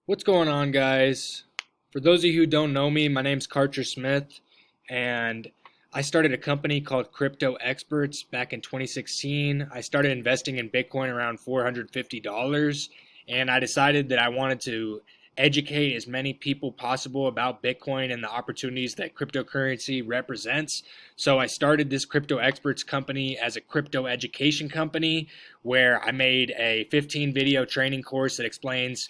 What's going on, guys? For those of you who don't know me, my name's Karcher Smith, and I started a company called Crypto Experts back in 2016. I started investing in Bitcoin around $450, and I decided that I wanted to educate as many people possible about Bitcoin and the opportunities that cryptocurrency represents. So I started this Crypto Experts company as a crypto education company where I made a 15 video training course that explains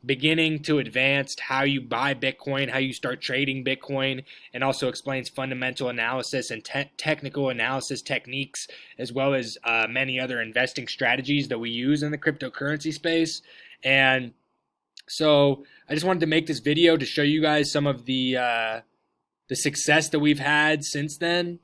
beginning to advanced how you buy Bitcoin, how you start trading Bitcoin, and also explains fundamental analysis and technical analysis techniques, as well as many other investing strategies that we use in the cryptocurrency space. And so I just wanted to make this video to show you guys some of the success that we've had since then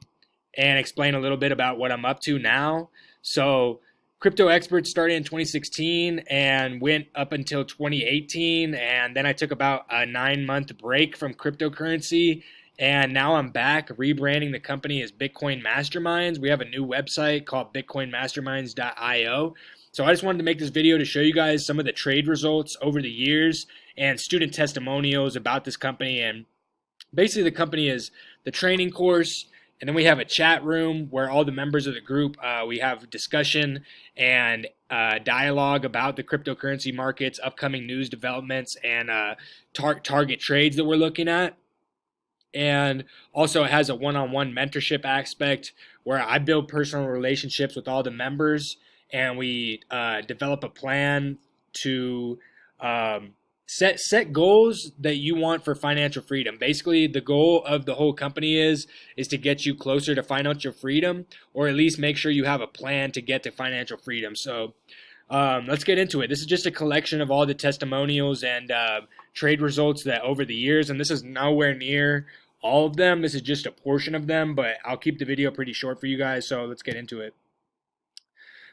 and explain a little bit about what I'm up to now. So Crypto Experts started in 2016 and went up until 2018, and then I took about a 9-month break from cryptocurrency, and now I'm back rebranding the company as Bitcoin Masterminds. We have a new website called bitcoinmasterminds.io. So I just wanted to make this video to show you guys some of the trade results over the years and student testimonials about this company. And basically the company is the training course, and then we have a chat room where all the members of the group, we have discussion and dialogue about the cryptocurrency markets, upcoming news developments, and target trades that we're looking at. And also it has a one-on-one mentorship aspect where I build personal relationships with all the members, and we develop a plan to set goals that you want for financial freedom. Basically, the goal of the whole company is to get you closer to financial freedom, or at least make sure you have a plan to get to financial freedom. So let's get into it. This is just a collection of all the testimonials and trade results that over the years, and this is nowhere near all of them. This is just a portion of them, but I'll keep the video pretty short for you guys, so let's get into it.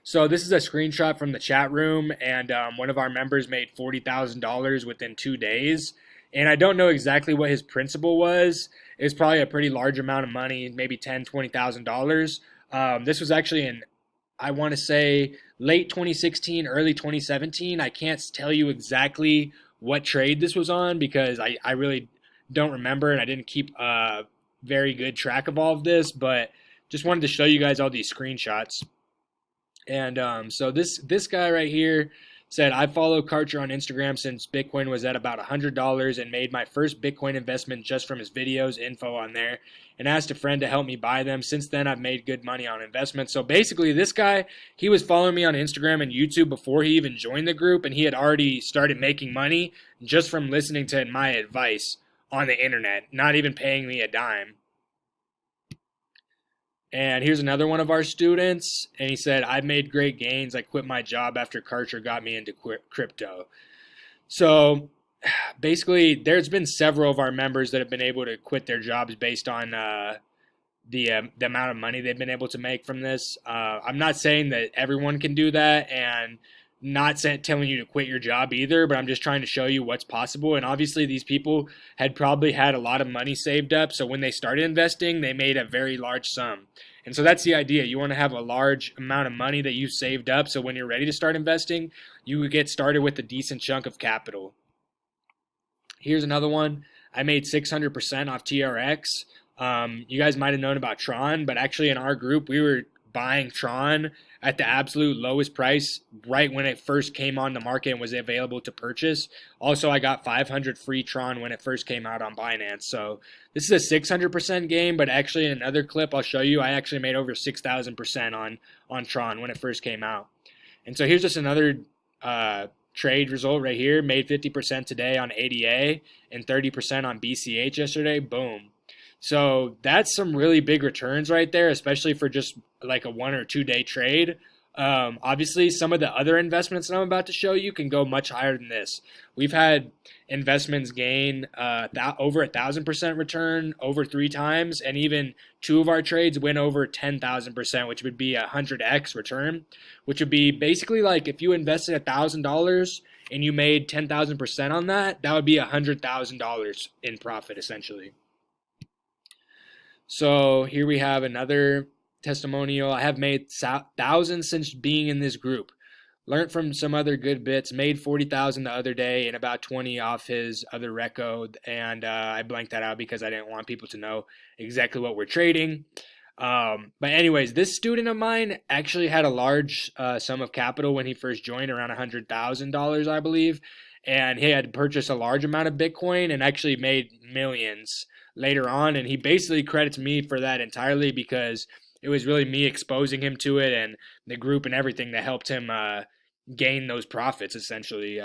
So this is a screenshot from the chat room, and one of our members made $40,000 within 2 days. And I don't know exactly what his principal was. It was probably a pretty large amount of money, maybe $10,000, $20,000. This was actually in, I want to say, late 2016, early 2017. I can't tell you exactly what trade this was on because I really don't remember, and I didn't keep very good track of all of this, but just wanted to show you guys all these screenshots. And so this guy right here said, I follow Karcher on Instagram since Bitcoin was at about $100 and made my first Bitcoin investment just from his videos, info on there, and asked a friend to help me buy them. Since then, I've made good money on investments. So basically, this guy, he was following me on Instagram and YouTube before he even joined the group, and he had already started making money just from listening to my advice on the internet, not even paying me a dime. And here's another one of our students, and he said, I've made great gains. I quit my job after Karcher got me into crypto. So basically, there's been several of our members that have been able to quit their jobs based on the amount of money they've been able to make from this. I'm not saying that everyone can do that, and not telling you to quit your job either, but I'm just trying to show you what's possible. And obviously these people had probably had a lot of money saved up, so when they started investing, they made a very large sum. And so that's the idea. You want to have a large amount of money that you've saved up, so when you're ready to start investing, you get started with a decent chunk of capital. Here's another one. I made 600% off TRX. You guys might have known about Tron, but actually in our group, we were buying Tron at the absolute lowest price right when it first came on the market and was available to purchase. Also, I got 500 free Tron when it first came out on Binance. So this is a 600% game, but actually in another clip I'll show you, I actually made over 6,000% on Tron when it first came out. And so here's just another trade result right here. Made 50% today on ADA and 30% on BCH yesterday. Boom. So that's some really big returns right there, especially for just like a 1 or 2 day trade. Obviously, some of the other investments that I'm about to show you can go much higher than this. We've had investments gain over 1,000% return over 3 times, and even 2 of our trades went over 10,000%, which would be a 100x return, which would be basically like if you invested $1,000 and you made 10,000% on that, that would be $100,000 in profit essentially. So here we have another testimonial. I have made thousands since being in this group. Learned from some other good bits. Made 40,000 the other day and about 20 off his other reco, and I blanked that out because I didn't want people to know exactly what we're trading. But anyways, this student of mine actually had a large sum of capital when he first joined, around $100,000, I believe, and he had purchased a large amount of Bitcoin and actually made millions later on. And he basically credits me for that entirely because it was really me exposing him to it and the group and everything that helped him gain those profits essentially.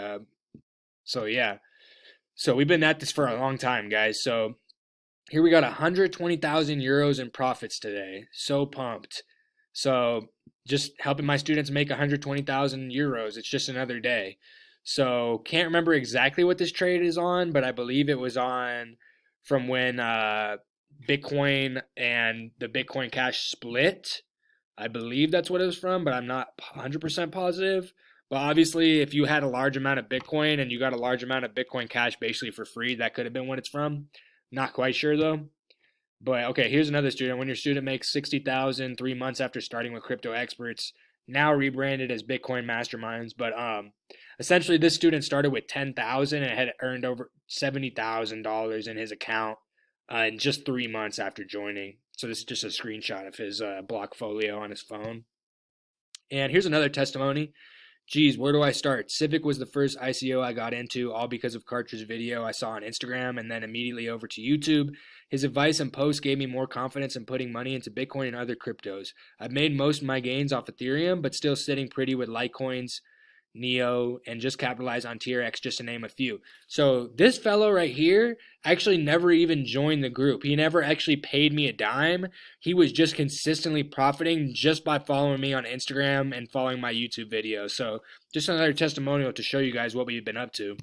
So yeah, so we've been at this for a long time, guys. So here we got 120,000 euros in profits today. So pumped. So just helping my students make 120,000 euros. It's just another day. So can't remember exactly what this trade is on, but I believe it was on from when Bitcoin and the Bitcoin Cash split. I believe that's what it was from, but I'm not 100% positive. But obviously, if you had a large amount of Bitcoin and you got a large amount of Bitcoin Cash basically for free, that could have been what it's from. Not quite sure though. But okay, here's another student. When your student makes 60,000 3 months after starting with crypto experts, now rebranded as Bitcoin Masterminds. But essentially, this student started with 10,000 and had earned over $70,000 in his account in just 3 months after joining. So this is just a screenshot of his Blockfolio on his phone. And here's another testimony. Geez, where do I start? Civic was the first ICO I got into, all because of Karcher's video I saw on Instagram and then immediately over to YouTube. His advice and posts gave me more confidence in putting money into Bitcoin and other cryptos. I've made most of my gains off Ethereum, but still sitting pretty with Litecoins, Neo, and just capitalize on TRX, just to name a few. So this fellow right here actually never even joined the group. He never actually paid me a dime. He was just consistently profiting just by following me on Instagram and following my YouTube videos. So just another testimonial to show you guys what we've been up to.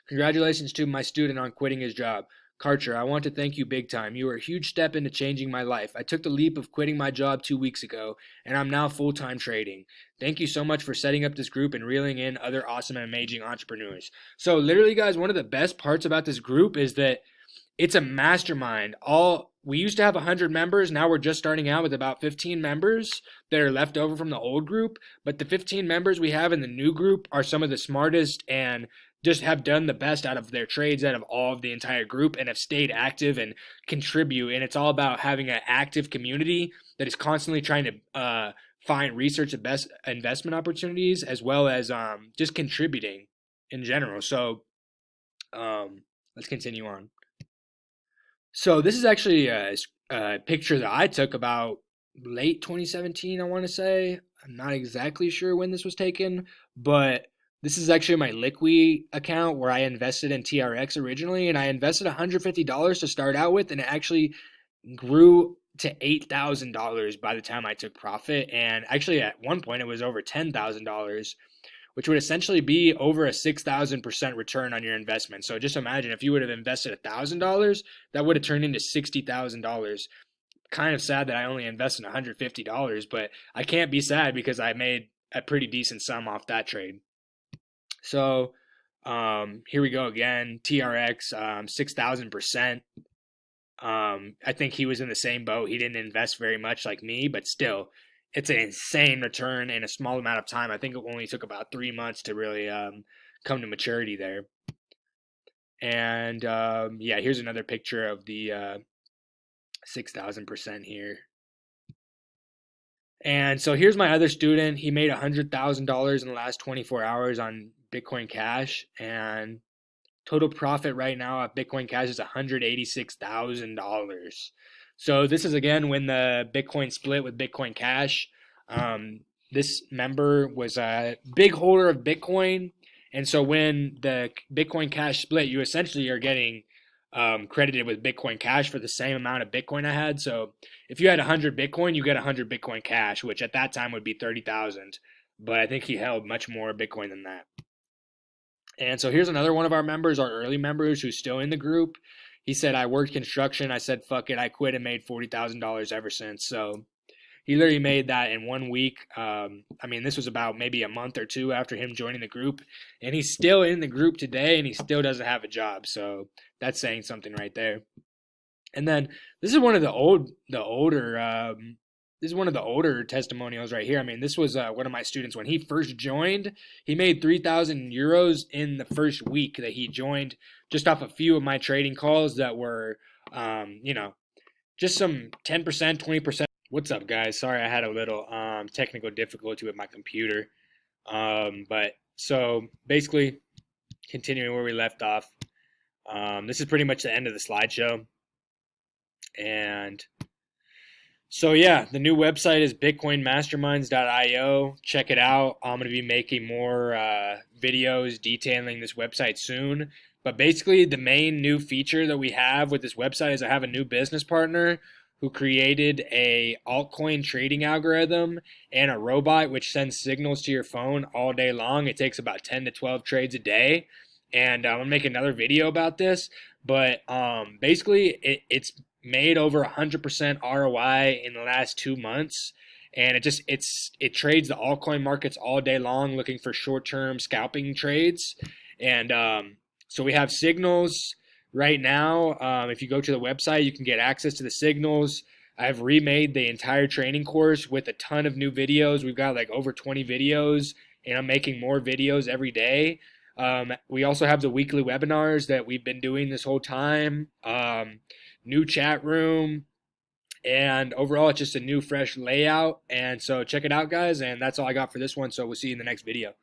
Congratulations to my student on quitting his job. Karcher, I want to thank you big time. You were a huge step into changing my life. I took the leap of quitting my job 2 weeks ago, and I'm now full-time trading. Thank you so much for setting up this group and reeling in other awesome and amazing entrepreneurs. So literally, guys, one of the best parts about this group is that it's a mastermind. We used to have 100 members. Now we're just starting out with about 15 members that are left over from the old group. But the 15 members we have in the new group are some of the smartest and just have done the best out of their trades out of all of the entire group and have stayed active and contribute. And it's all about having an active community that is constantly trying to find research and best investment opportunities, as well as just contributing in general. So let's continue on. So this is actually a picture that I took about late 2017, I want to say. I'm not exactly sure when this was taken, but this is actually my Liqui account where I invested in TRX originally, and I invested $150 to start out with, and it actually grew to $8,000 by the time I took profit. And actually at one point it was over $10,000, which would essentially be over a 6,000% return on your investment. So just imagine if you would have invested $1,000, that would have turned into $60,000. Kind of sad that I only invested $150, but I can't be sad because I made a pretty decent sum off that trade. So here we go again. TRX, 6,000%. I think he was in the same boat. He didn't invest very much like me, but still, it's an insane return in a small amount of time. I think it only took about 3 months to really come to maturity there. And yeah, here's another picture of the 6,000% here. And so here's my other student. He made $100,000 in the last 24 hours on Bitcoin Cash, and total profit right now at Bitcoin Cash is $186,000. So this is again when the Bitcoin split with Bitcoin Cash. This member was a big holder of Bitcoin, and so when the Bitcoin Cash split, you essentially are getting credited with Bitcoin Cash for the same amount of Bitcoin I had. So if you had 100 Bitcoin, you get 100 Bitcoin Cash, which at that time would be 30,000. But I think he held much more Bitcoin than that. And so here's another one of our members, our early members, who's still in the group. He said, I worked construction. I said, fuck it. I quit and made $40,000 ever since. So he literally made that in 1 week. I mean, this was about maybe a month or two after him joining the group. And he's still in the group today, and he still doesn't have a job. So that's saying something right there. And then this is one of the older this is one of the older testimonials right here. I mean, this was one of my students when he first joined. He made 3,000 euros in the first week that he joined, just off a few of my trading calls that were, you know, just some 10%, 20%. What's up, guys? Sorry, I had a little technical difficulty with my computer. But so basically, continuing where we left off, this is pretty much the end of the slideshow. And so yeah, the new website is bitcoinmasterminds.io. Check it out. I'm going to be making more videos detailing this website soon. But basically, the main new feature that we have with this website is I have a new business partner who created a altcoin trading algorithm and a robot which sends signals to your phone all day long. It takes about 10 to 12 trades a day. And I'm going to make another video about this. But basically, it's made over 100% ROI in the last 2 months. And it trades the altcoin markets all day long, looking for short-term scalping trades. And so we have signals right now. If you go to the website, you can get access to the signals. I've remade the entire training course with a ton of new videos. We've got like over 20 videos, and I'm making more videos every day. We also have the weekly webinars that we've been doing this whole time. New chat room, and overall it's just a new fresh layout. And so check it out, guys, and that's all I got for this one. So we'll see you in the next video.